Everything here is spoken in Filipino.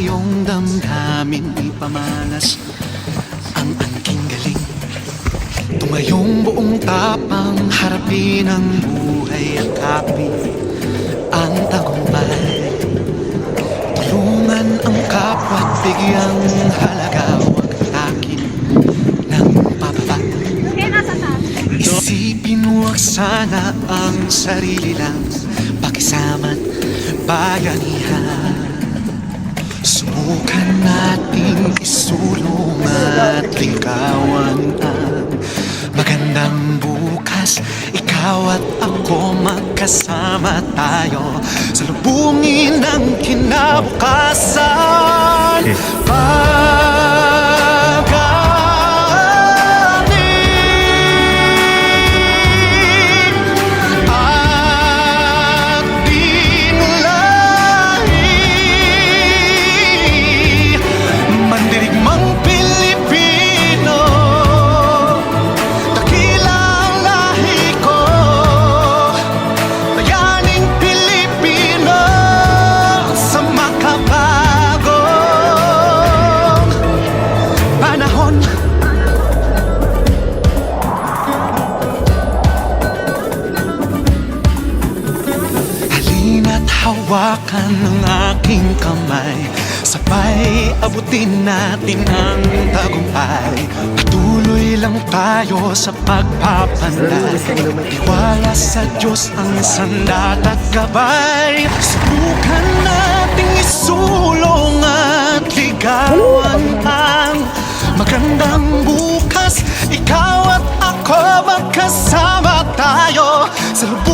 iyong damdamin, ipamalas ang angking galing. Tumayong buong tapang, harapin ang buhay, akapin ang tagumpay. Tulungan ang kapwa't bigyang halaga, huwag atakin ng pababa. Isipin huwag sana ang sarili lang, pakisama't bayanihan. Subukan nating isulong at ligawan ang magandang bukas. Ikaw at ako magkasama tayo, salubungin ang kinabukasan. Hawakan ng aking kamay, sabay abutin natin ang tagumpay. Patuloy lang tayo sa pagpapanday, tiwala sa Diyos ang sandat at gabay. Subukan nating isulong at ligawan ang magandang bukas. Ikaw at ako magkasama tayo sa lubos